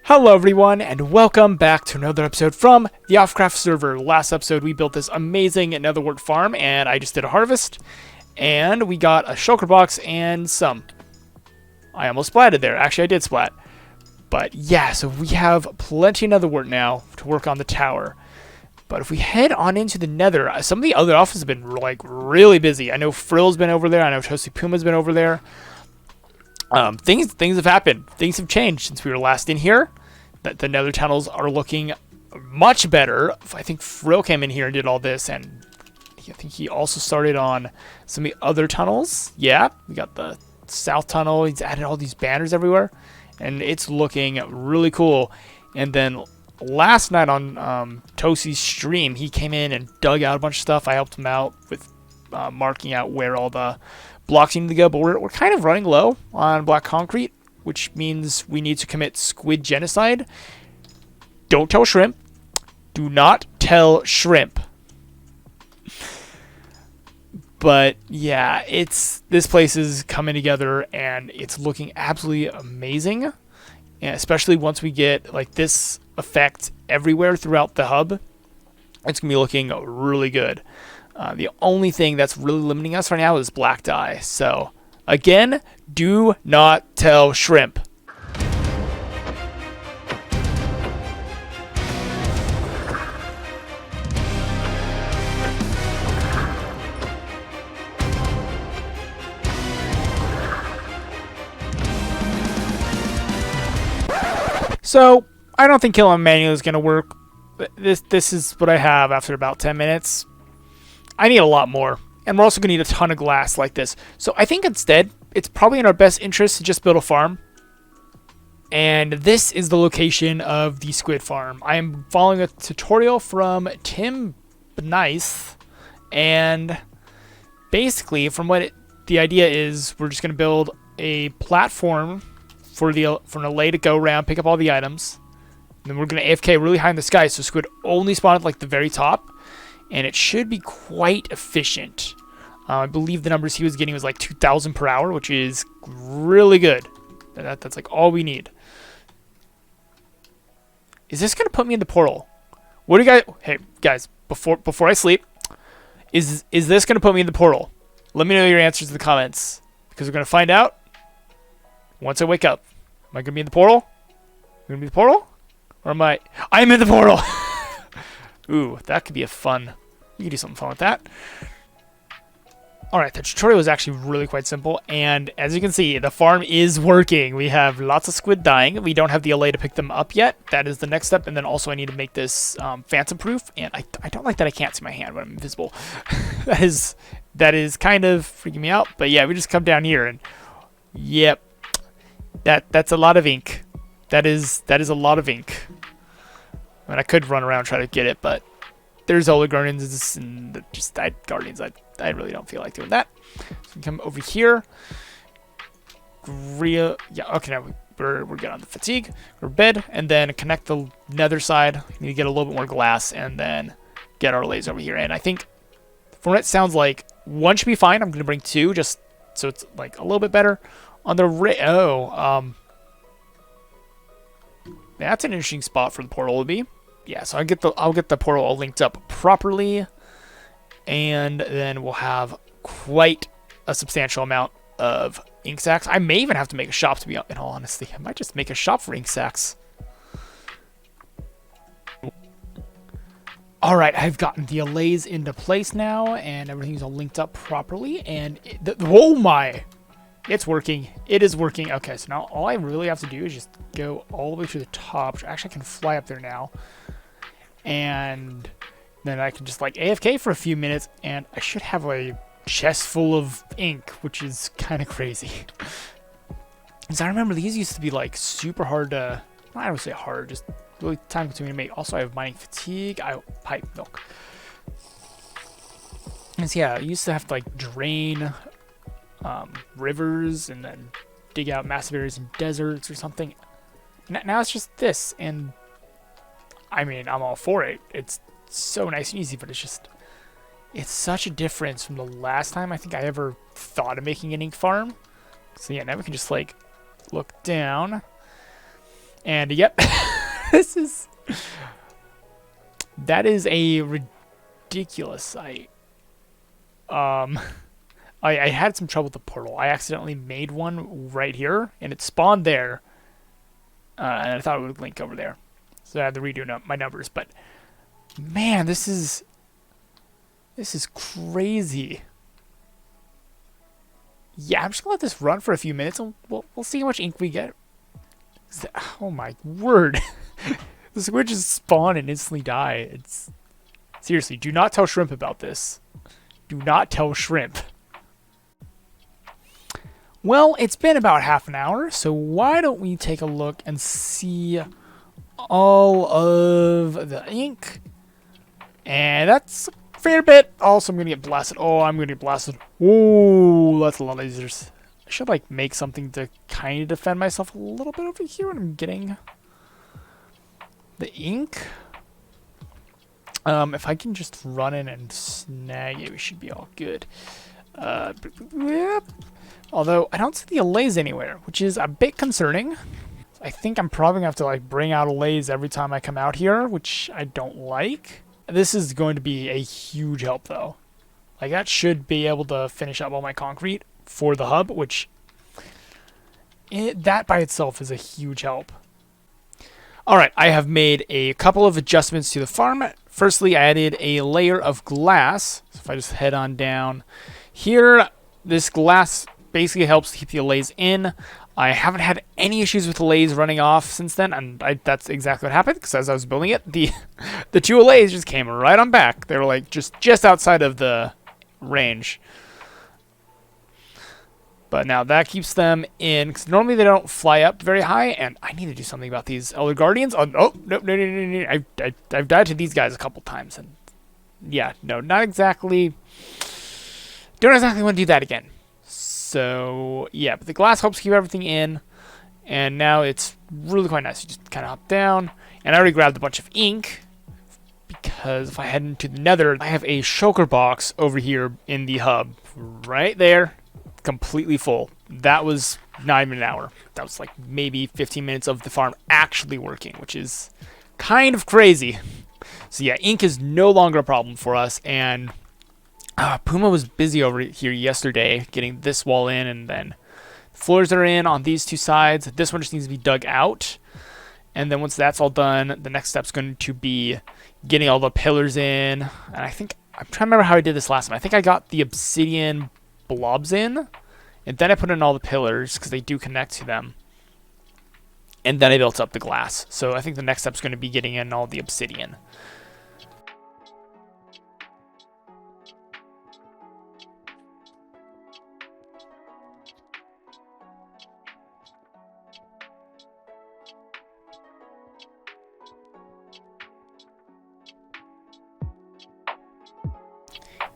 Hello everyone, and welcome back to another episode from the Alphacraft server. Last episode we built this amazing netherwort farm, and I just did a harvest, and we got a shulker box and some. I almost splatted there. Actually, I did splat. But yeah, so we have plenty of netherwort now to work on the tower. But if we head on into the nether, some of the other offices have been like really busy. I know Frill's been over there. I know Toasty Puma's been over there. Things have happened. Things have changed since we were last in here. The nether tunnels are looking much better. I think Frill came in here and did all this, and I think he also started on some of the other tunnels. Yeah, we got the south tunnel. He's added all these banners everywhere, and it's looking really cool. And then last night on Toasty's stream, he came in and dug out a bunch of stuff. I helped him out with marking out where all the blocks need to go, but we're kind of running low on black concrete, which means we need to commit squid genocide. Don't tell shrimp. Do not tell shrimp. But yeah, this place is coming together and it's looking absolutely amazing. And especially once we get like this effect everywhere throughout the hub, it's gonna be looking really good. The only thing that's really limiting us right now is black dye. So, again, do not tell shrimp. So, I don't think killing manual is going to work. This is what I have after about 10 minutes. I need a lot more, and we're also going to need a ton of glass like this. So I think instead, it's probably in our best interest to just build a farm. And this is the location of the squid farm. I am following a tutorial from Tim Nice, and basically, from what the idea is, we're just going to build a platform for an allay to go around, pick up all the items, and then we're going to AFK really high in the sky, so squid only spawn at like the very top. And it should be quite efficient. I believe the numbers he was getting was like 2,000 per hour, which is really good. That's like all we need. Is this gonna put me in the portal? What do you guys? Hey guys, before I sleep, is this gonna put me in the portal? Let me know your answers in the comments, because we're gonna find out once I wake up. Am I gonna be in the portal? Gonna be in the portal, or am I? I'm in the portal. Ooh, that could be a fun. You could do something fun with that. Alright, the tutorial was actually really quite simple, and as you can see, the farm is working. We have lots of squid dying. We don't have the allay to pick them up yet. That is the next step, and then also I need to make this phantom-proof, and I don't like that I can't see my hand when I'm invisible. that is kind of freaking me out, but yeah, we just come down here, and yep, that's a lot of ink. That is a lot of ink. I mean, I could run around and try to get it, but there's Ola Guardians and just Guardians. I really don't feel like doing that. So we come over here. Yeah, okay, now we're good on the fatigue. We're bed, and then connect the nether side. We need to get a little bit more glass, and then get our lays over here. And I think, from what it sounds like, one should be fine. I'm going to bring two, just so it's like a little bit better. On the that's an interesting spot for the portal to be. Yeah, so I'll get the portal all linked up properly, and then we'll have quite a substantial amount of ink sacks. I may even have to make a shop, to be in all honesty. I might just make a shop for ink sacks. All right, I've gotten the allays into place now, and everything's all linked up properly. And oh my! It's working. It is working. Okay, so now all I really have to do is just go all the way to the top. Actually, I can fly up there now. And then I can just like AFK for a few minutes, and I should have a chest full of ink, which is kind of crazy. Because I remember these used to be like super hard to, I don't say hard, just really time consuming to make. Also, I have mining fatigue. Pipe milk. And so yeah, I used to have to like drain rivers and then dig out massive areas in deserts or something. Now it's just this, and I mean, I'm all for it. It's so nice and easy, but it's such a difference from the last time I think I ever thought of making an ink farm. So yeah, now we can just like look down, And yep, this is... That is a ridiculous site. I had some trouble with the portal. I accidentally made one right here, and it spawned there. And I thought it would link over there. So I had to redo my numbers. But, man, this is crazy. Yeah, I'm just going to let this run for a few minutes, and we'll see how much ink we get. Oh, my word. The squidges spawn and instantly die. It's... Seriously, do not tell Shrimp about this. Do not tell Shrimp. Well, it's been about half an hour, so why don't we take a look and see all of the ink. And that's a fair bit. Also, I'm going to get blasted. Oh, I'm going to get blasted. Oh, that's a lot of lasers. I should, like, make something to kind of defend myself a little bit over here when I'm getting the ink. If I can just run in and snag it, we should be all good. Yep. Although, I don't see the allays anywhere, which is a bit concerning. I think I'm probably going to have to, like, bring out allays every time I come out here, which I don't like. This is going to be a huge help, though. Like, that should be able to finish up all my concrete for the hub, which... that by itself is a huge help. Alright, I have made a couple of adjustments to the farm. Firstly, I added a layer of glass. So if I just head on down here, this glass basically helps keep the allays in. I haven't had any issues with allays running off since then, and that's exactly what happened, because as I was building it, the two allays just came right on back. They were like just outside of the range. But now that keeps them in, because normally they don't fly up very high, and I need to do something about these Elder Guardians. Oh, no. I've died to these guys a couple times, and yeah, no, not exactly. Don't exactly want to do that again. So, yeah, but the glass helps keep everything in, and now it's really quite nice. You just kind of hop down, and I already grabbed a bunch of ink, because if I head into the nether, I have a shulker box over here in the hub, right there. Completely full. That was not even an hour. That was like maybe 15 minutes of the farm actually working, which is kind of crazy. So yeah, ink is no longer a problem for us, and Puma was busy over here yesterday getting this wall in, and then floors are in on these two sides. This one just needs to be dug out, and then once that's all done, the next step's going to be getting all the pillars in. And I think I'm trying to remember how I did this last time. I think I got the obsidian blobs in, and then I put in all the pillars because they do connect to them, and then I built up the glass. So I think the next step is going to be getting in all the obsidian.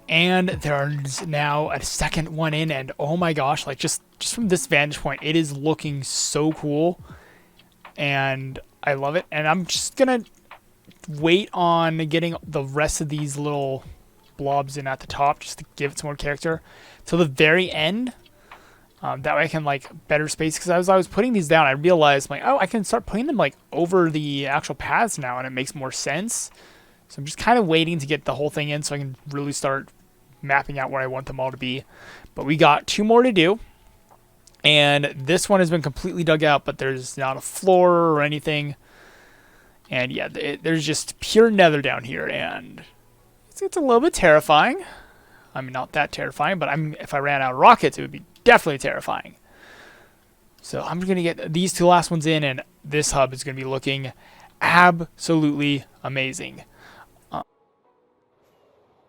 And there's now a second one in, and oh my gosh, like just from this vantage point, it is looking so cool, and I love it. And I'm just gonna wait on getting the rest of these little blobs in at the top just to give it some more character till the very end. That way I can like better space, because as I was putting these down, I realized like, oh, I can start putting them like over the actual paths now, and it makes more sense. So I'm just kind of waiting to get the whole thing in so I can really start mapping out where I want them all to be. But we got 2 more to do. And this one has been completely dug out, but there's not a floor or anything. And yeah, there's just pure nether down here. And it's a little bit terrifying. I mean, not that terrifying, but if I ran out of rockets, it would be definitely terrifying. So I'm going to get these 2 last ones in, and this hub is going to be looking absolutely amazing.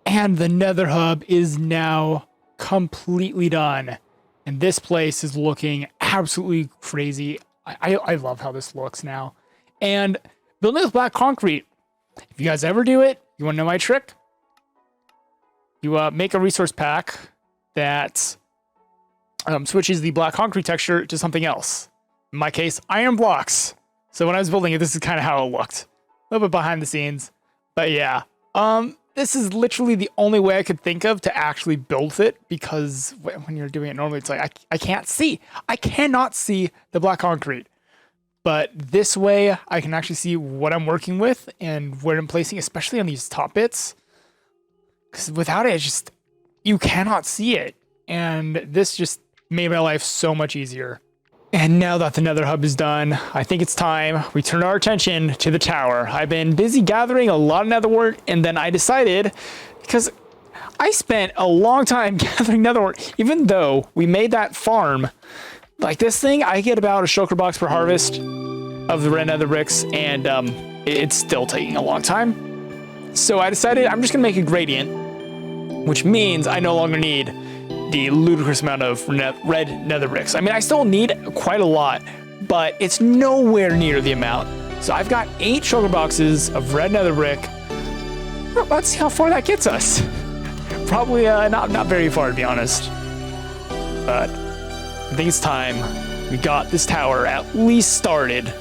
And the nether hub is now completely done. And this place is looking absolutely crazy. I love how this looks now. And building with black concrete, if you guys ever do it, you want to know my trick? You make a resource pack that switches the black concrete texture to something else. In my case, iron blocks. So when I was building it, this is kind of how it looked. A little bit behind the scenes. But yeah. This is literally the only way I could think of to actually build it, because when you're doing it normally, it's like, I can't see. I cannot see the black concrete. but this way I can actually see what I'm working with and where I'm placing, especially on these top bits. Because without it, it's just, you cannot see it. And this just made my life so much easier. And now that the Nether Hub is done, I think it's time we turn our attention to the tower. I've been busy gathering a lot of nether wart, and then I decided, because I spent a long time gathering nether wart, even though we made that farm. Like this thing, I get about a shulker box per harvest of the red nether bricks, and it's still taking a long time. So I decided I'm just gonna make a gradient, which means I no longer need the ludicrous amount of red nether bricks. I mean, I still need quite a lot, but it's nowhere near the amount. So I've got 8 shulker boxes of red nether brick. Let's see how far that gets us. Probably not very far, to be honest. But I think it's time we got this tower at least started.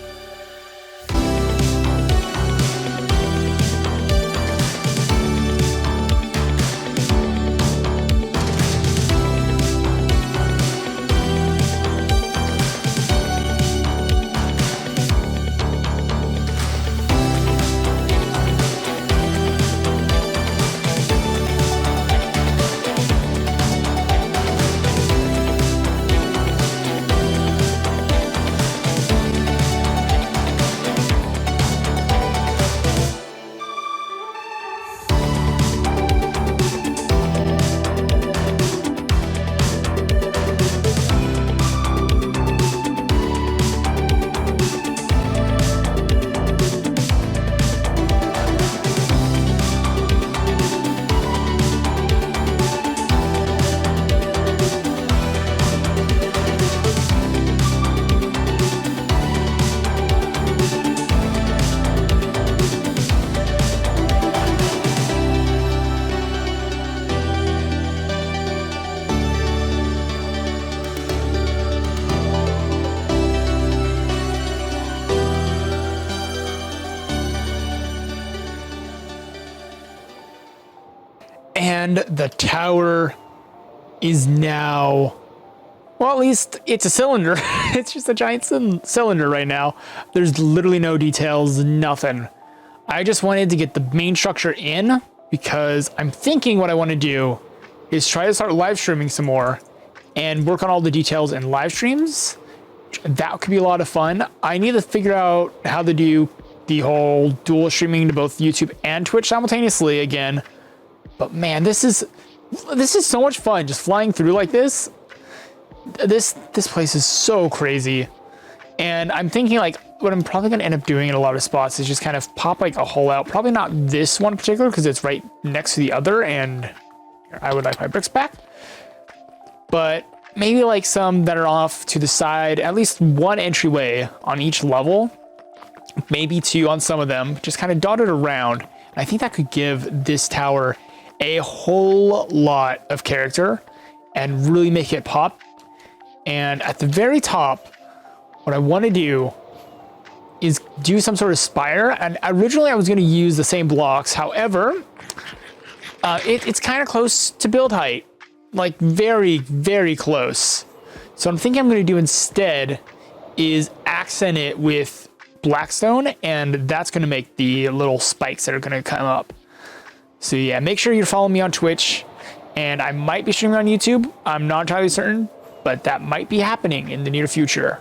And the tower is now, well, at least it's a cylinder. It's just a giant cylinder right now. There's literally no details, nothing. I just wanted to get the main structure in because I'm thinking what I want to do is try to start live streaming some more and work on all the details in live streams. That could be a lot of fun. I need to figure out how to do the whole dual streaming to both YouTube and Twitch simultaneously again. But man, this is so much fun just flying through like this. This place is so crazy. And I'm thinking like what I'm probably gonna end up doing in a lot of spots is just kind of pop like a hole out. Probably not this one in particular because it's right next to the other and I would like my bricks back. But maybe like some that are off to the side, at least one entryway on each level, maybe 2 on some of them, just kind of dotted around. And I think that could give this tower a whole lot of character and really make it pop. And at the very top, what I want to do is do some sort of spire. And originally I was going to use the same blocks. However, it's kind of close to build height, like very, very close. So I'm thinking I'm going to do instead is accent it with blackstone, and that's going to make the little spikes that are going to come up. So yeah, make sure you're following me on Twitch, and I might be streaming on YouTube. I'm not entirely certain, but that might be happening in the near future.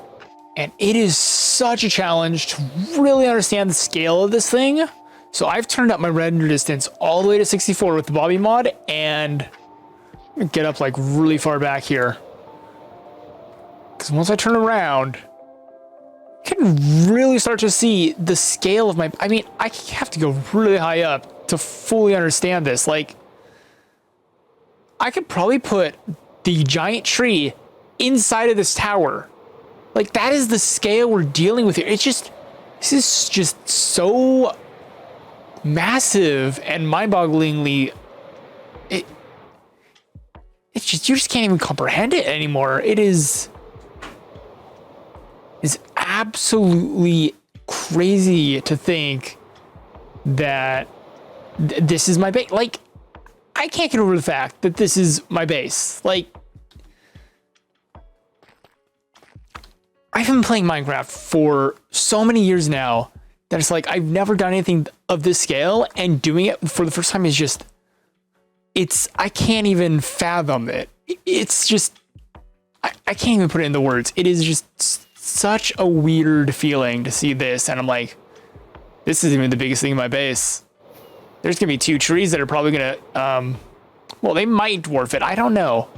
And it is such a challenge to really understand the scale of this thing. So I've turned up my render distance all the way to 64 with the Bobby mod, and I'm gonna get up like really far back here. Because once I turn around, I can really start to see the scale of my, I mean, I have to go really high up to fully understand this. Like, I could probably put the giant tree inside of this tower. Like, that is the scale we're dealing with here. It's just, this is just so massive and mind-bogglingly, it's just, you just can't even comprehend it anymore. It's absolutely crazy to think that this is my base. Like, I can't get over the fact that this is my base. Like, I've been playing Minecraft for so many years now that it's like I've never done anything of this scale, and doing it for the first time is just, I can't even fathom it. It's just, I can't even put it into words. It is just such a weird feeling to see this, and I'm like, this isn't even the biggest thing in my base. There's gonna be 2 trees that are probably gonna, well, they might dwarf it. I don't know.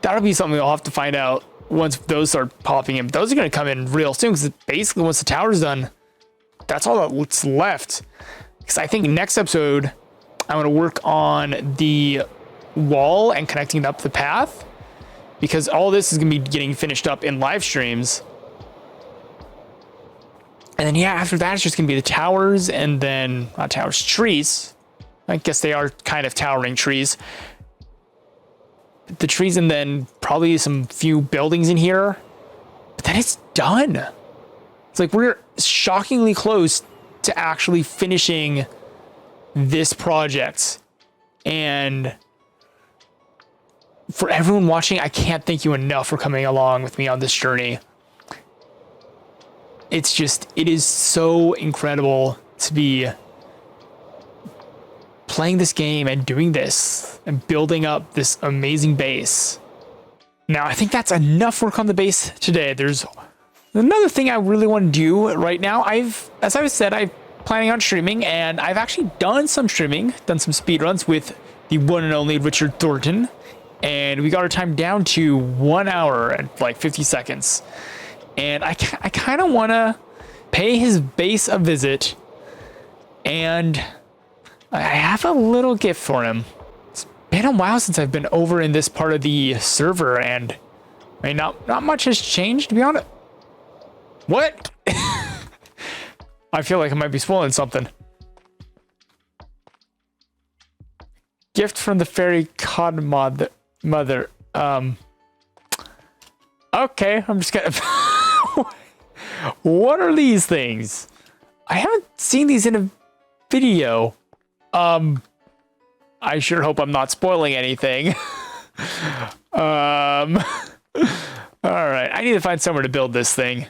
That'll be something I'll have to find out once those start popping in. Those are gonna come in real soon, because basically once the tower's done, that's all that's left. Because I think next episode, I'm gonna work on the wall and connecting up the path, because all this is gonna be getting finished up in live streams. And then, yeah, after that, it's just gonna be the towers, and then, not towers, trees. I guess they are kind of towering trees. The trees, and then probably some few buildings in here. But then it's done. It's like we're shockingly close to actually finishing this project. And for everyone watching, I can't thank you enough for coming along with me on this journey. It's just, it is so incredible to be playing this game and doing this and building up this amazing base. Now, I think that's enough work on the base today. There's another thing I really want to do right now. As I said, I'm planning on streaming, and I've actually done some streaming, done some speedruns with the one and only Richard Thornton, and we got our time down to 1 hour and like 50 seconds. And I kind of want to pay his base a visit, and I have a little gift for him. It's been a while since I've been over in this part of the server, and I mean, not much has changed, to be honest. What? I feel like I might be spoiling something. Gift from the fairy godmother. Okay, I'm just gonna... What are these things? I haven't seen these in a video. I sure hope I'm not spoiling anything. All right, I need to find somewhere to build this thing.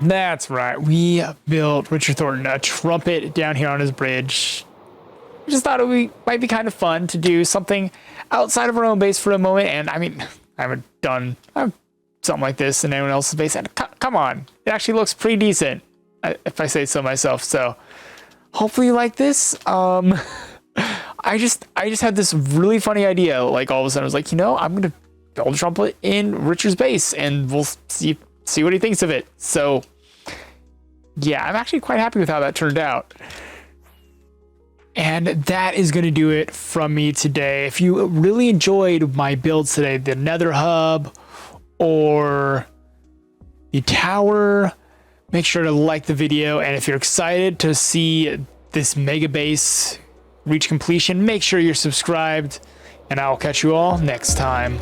That's right, we built Richard Thornton a trumpet down here on his bridge. I just thought might be kind of fun to do something outside of our own base for a moment. And I mean, I haven't done something like this in anyone else's base. And come on, it actually looks pretty decent, if I say so myself. So hopefully you like this. I just had this really funny idea. Like all of a sudden I was like, you know, I'm gonna build a trumpet in Richard's base, and we'll see what he thinks of it. So yeah, I'm actually quite happy with how that turned out. And that is going to do it from me today. If you really enjoyed my builds today, the Nether Hub or the tower, make sure to like the video. And if you're excited to see this Megabase reach completion, make sure you're subscribed. And I'll catch you all next time.